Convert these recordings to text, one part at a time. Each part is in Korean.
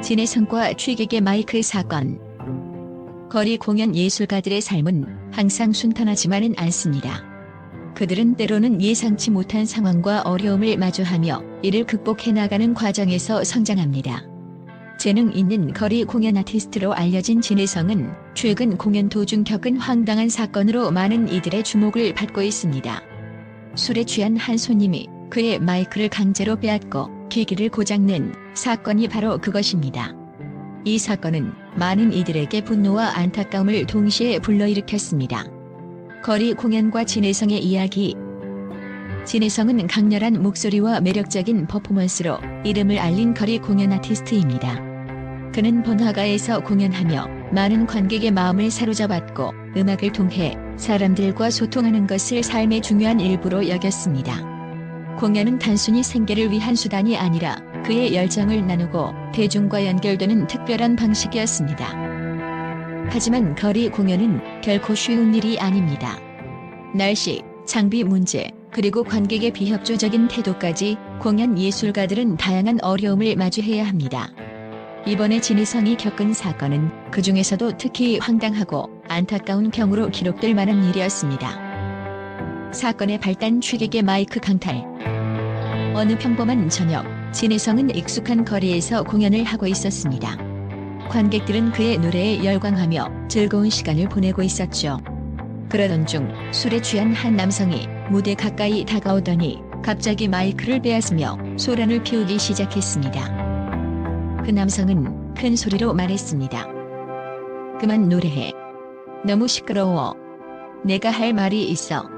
진해성과 취객의 마이크 사건. 거리 공연 예술가들의 삶은 항상 순탄하지만은 않습니다. 그들은 때로는 예상치 못한 상황과 어려움을 마주하며 이를 극복해 나가는 과정에서 성장합니다. 재능 있는 거리 공연 아티스트로 알려진 진해성은 최근 공연 도중 겪은 황당한 사건으로 많은 이들의 주목을 받고 있습니다. 술에 취한 한 손님이 그의 마이크를 강제로 빼앗고 기기를 고장낸 사건이 바로 그것입니다. 이 사건은 많은 이들에게 분노와 안타까움을 동시에 불러일으켰습니다. 거리 공연과 진해성의 이야기. 진해성은 강렬한 목소리와 매력적인 퍼포먼스로 이름을 알린 거리 공연 아티스트입니다. 그는 번화가에서 공연하며 많은 관객의 마음을 사로잡았고 음악을 통해 사람들과 소통하는 것을 삶의 중요한 일부로 여겼습니다. 공연은 단순히 생계를 위한 수단이 아니라 그의 열정을 나누고 대중과 연결되는 특별한 방식이었습니다. 하지만 거리 공연은 결코 쉬운 일이 아닙니다. 날씨, 장비 문제, 그리고 관객의 비협조적인 태도까지 공연 예술가들은 다양한 어려움을 마주해야 합니다. 이번에 진해성이 겪은 사건은 그 중에서도 특히 황당하고 안타까운 경우로 기록될 만한 일이었습니다. 사건의 발단. 취객의 마이크 강탈. 어느 평범한 저녁, 진해성은 익숙한 거리에서 공연을 하고 있었습니다. 관객들은 그의 노래에 열광하며 즐거운 시간을 보내고 있었죠. 그러던 중 술에 취한 한 남성이 무대 가까이 다가오더니 갑자기 마이크를 빼앗으며 소란을 피우기 시작했습니다. 그 남성은 큰 소리로 말했습니다. 그만 노래해. 너무 시끄러워. 내가 할 말이 있어.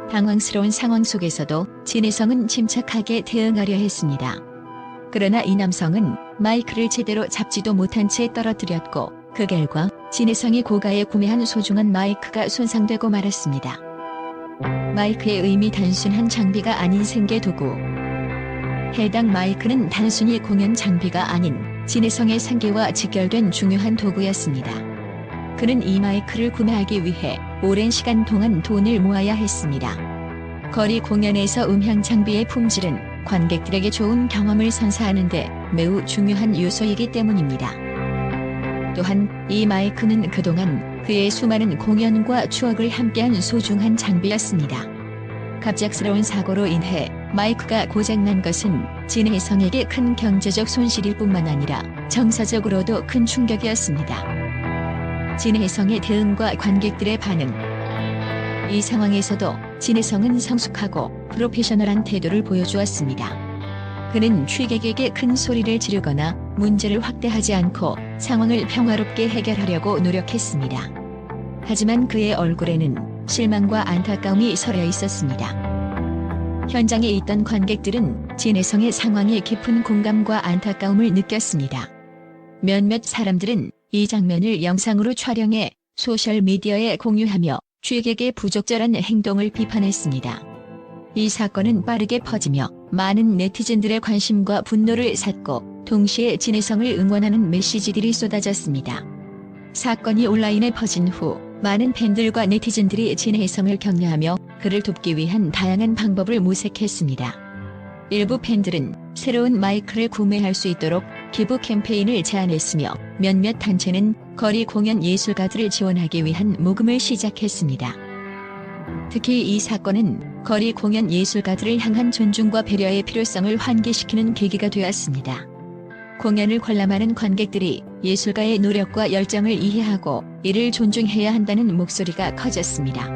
당황스러운 상황 속에서도 진해성은 침착하게 대응하려 했습니다. 그러나 이 남성은 마이크를 제대로 잡지도 못한 채 떨어뜨렸고 그 결과 진해성이 고가에 구매한 소중한 마이크가 손상되고 말았습니다. 마이크의 의미. 단순한 장비가 아닌 생계도구. 해당 마이크는 단순히 공연 장비가 아닌 진해성의 생계와 직결된 중요한 도구였습니다. 그는 이 마이크를 구매하기 위해 오랜 시간 동안 돈을 모아야 했습니다. 거리 공연에서 음향 장비의 품질은 관객들에게 좋은 경험을 선사하는 데 매우 중요한 요소이기 때문입니다. 또한 이 마이크는 그동안 그의 수많은 공연과 추억을 함께한 소중한 장비였습니다. 갑작스러운 사고로 인해 마이크가 고장난 것은 진해성에게 큰 경제적 손실일 뿐만 아니라 정서적으로도 큰 충격이었습니다. 진해성의 대응과 관객들의 반응. 이 상황에서도 진해성은 성숙하고 프로페셔널한 태도를 보여주었습니다. 그는 취객에게 큰 소리를 지르거나 문제를 확대하지 않고 상황을 평화롭게 해결하려고 노력했습니다. 하지만 그의 얼굴에는 실망과 안타까움이 서려 있었습니다. 현장에 있던 관객들은 진해성의 상황에 깊은 공감과 안타까움을 느꼈습니다. 몇몇 사람들은 이 장면을 영상으로 촬영해 소셜미디어에 공유하며 취객의 부적절한 행동을 비판했습니다. 이 사건은 빠르게 퍼지며 많은 네티즌들의 관심과 분노를 샀고 동시에 진해성을 응원하는 메시지들이 쏟아졌습니다. 사건이 온라인에 퍼진 후 많은 팬들과 네티즌들이 진해성을 격려하며 그를 돕기 위한 다양한 방법을 모색했습니다. 일부 팬들은 새로운 마이크를 구매할 수 있도록 기부 캠페인을 제안했으며 몇몇 단체는 거리 공연 예술가들을 지원하기 위한 모금을 시작했습니다. 특히 이 사건은 거리 공연 예술가들을 향한 존중과 배려의 필요성을 환기시키는 계기가 되었습니다. 공연을 관람하는 관객들이 예술가의 노력과 열정을 이해하고 이를 존중해야 한다는 목소리가 커졌습니다.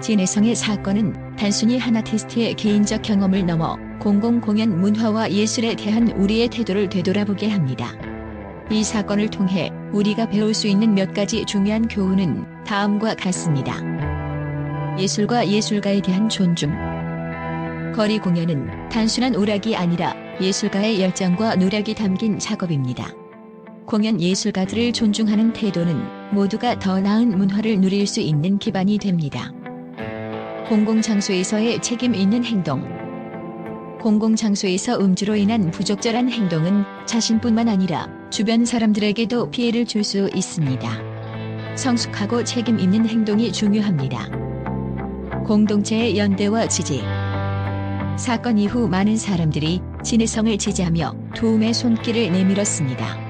진해성의 사건은 단순히 한 아티스트의 개인적 경험을 넘어 공공공연 문화와 예술에 대한 우리의 태도를 되돌아보게 합니다. 이 사건을 통해 우리가 배울 수 있는 몇 가지 중요한 교훈은 다음과 같습니다. 예술과 예술가에 대한 존중. 거리 공연은 단순한 오락이 아니라 예술가의 열정과 노력이 담긴 작업입니다. 공연 예술가들을 존중하는 태도는 모두가 더 나은 문화를 누릴 수 있는 기반이 됩니다. 공공장소에서의 책임 있는 행동. 공공장소에서 음주로 인한 부적절한 행동은 자신뿐만 아니라 주변 사람들에게도 피해를 줄 수 있습니다. 성숙하고 책임 있는 행동이 중요합니다. 공동체의 연대와 지지. 사건 이후 많은 사람들이 진혜성을 지지하며 도움의 손길을 내밀었습니다.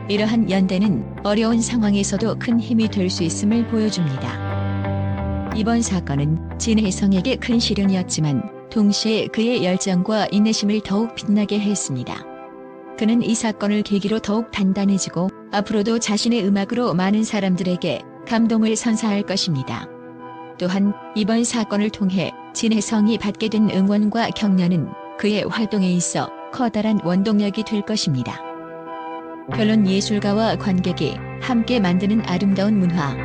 이러한 연대는 어려운 상황에서도 큰 힘이 될 수 있음을 보여줍니다. 이번 사건은 진혜성에게 큰 시련이었지만 동시에 그의 열정과 인내심을 더욱 빛나게 했습니다. 그는 이 사건을 계기로 더욱 단단해지고 앞으로도 자신의 음악으로 많은 사람들에게 감동을 선사할 것입니다. 또한 이번 사건을 통해 진혜성이 받게 된 응원과 격려는 그의 활동에 있어 커다란 원동력이 될 것입니다. 결론: 예술가와 관객이 함께 만드는 아름다운 문화.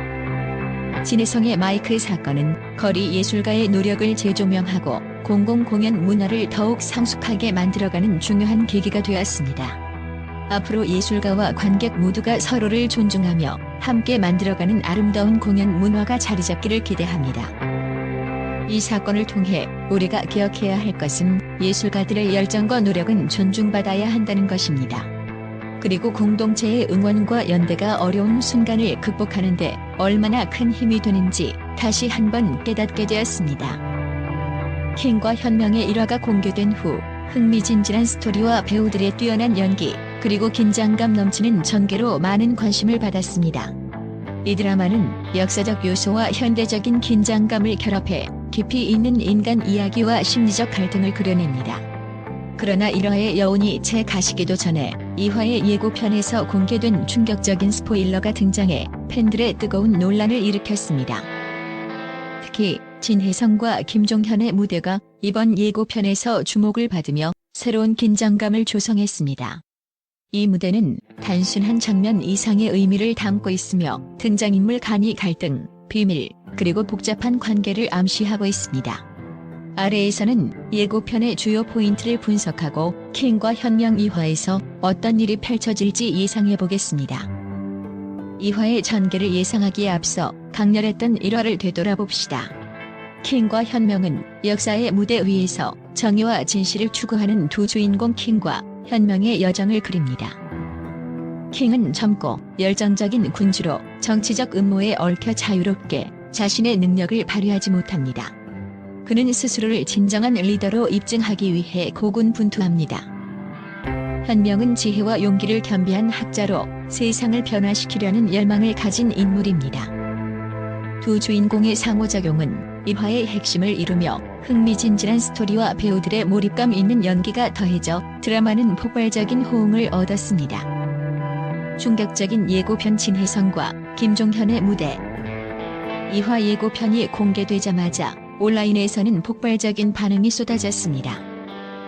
진혜성의 마이크 사건은 거리 예술가의 노력을 재조명하고 공공공연 문화를 더욱 성숙하게 만들어가는 중요한 계기가 되었습니다. 앞으로 예술가와 관객 모두가 서로를 존중하며 함께 만들어가는 아름다운 공연 문화가 자리잡기를 기대합니다. 이 사건을 통해 우리가 기억해야 할 것은 예술가들의 열정과 노력은 존중받아야 한다는 것입니다. 그리고 공동체의 응원과 연대가 어려운 순간을 극복하는 데 얼마나 큰 힘이 되는지 다시 한번 깨닫게 되었습니다. 킹과 현명의 일화가 공개된 후 흥미진진한 스토리와 배우들의 뛰어난 연기, 그리고 긴장감 넘치는 전개로 많은 관심을 받았습니다. 이 드라마는 역사적 요소와 현대적인 긴장감을 결합해 깊이 있는 인간 이야기와 심리적 갈등을 그려냅니다. 그러나 1화의 여운이 채 가시기도 전에 2화의 예고편에서 공개된 충격적인 스포일러가 등장해 팬들의 뜨거운 논란을 일으켰습니다. 특히 진혜성과 김종현의 무대가 이번 예고편에서 주목을 받으며 새로운 긴장감을 조성했습니다. 이 무대는 단순한 장면 이상의 의미를 담고 있으며 등장인물 간의 갈등, 비밀, 그리고 복잡한 관계를 암시하고 있습니다. 아래에서는 예고편의 주요 포인트를 분석하고 킹과 현명 2화에서 어떤 일이 펼쳐질지 예상해보겠습니다. 2화의 전개를 예상하기에 앞서 강렬했던 1화를 되돌아봅시다. 킹과 현명은 역사의 무대 위에서 정의와 진실을 추구하는 두 주인공 킹과 현명의 여정을 그립니다. 킹은 젊고 열정적인 군주로 정치적 음모에 얽혀 자유롭게 자신의 능력을 발휘하지 못합니다. 그는 스스로를 진정한 리더로 입증하기 위해 고군분투합니다. 현명은 지혜와 용기를 겸비한 학자로 세상을 변화시키려는 열망을 가진 인물입니다. 두 주인공의 상호작용은 1화의 핵심을 이루며 흥미진진한 스토리와 배우들의 몰입감 있는 연기가 더해져 드라마는 폭발적인 호응을 얻었습니다. 충격적인 예고편 진혜성과 김종현의 무대. 2화 예고편이 공개되자마자 온라인에서는 폭발적인 반응이 쏟아졌습니다.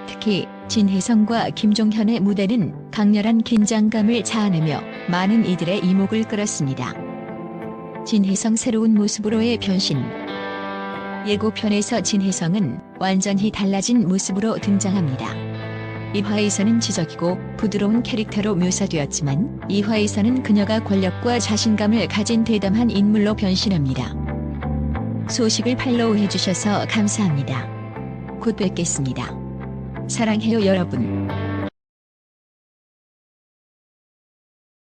특히 진혜성과 김종현의 무대는 강렬한 긴장감을 자아내며 많은 이들의 이목을 끌었습니다. 진혜성 새로운 모습으로의 변신. 예고편에서 진혜성은 완전히 달라진 모습으로 등장합니다. 1화에서는 지적이고 부드러운 캐릭터로 묘사되었지만 2화에서는 그녀가 권력과 자신감을 가진 대담한 인물로 변신합니다. 소식을 팔로우해주셔서 감사합니다. 곧 뵙겠습니다. 사랑해요 여러분.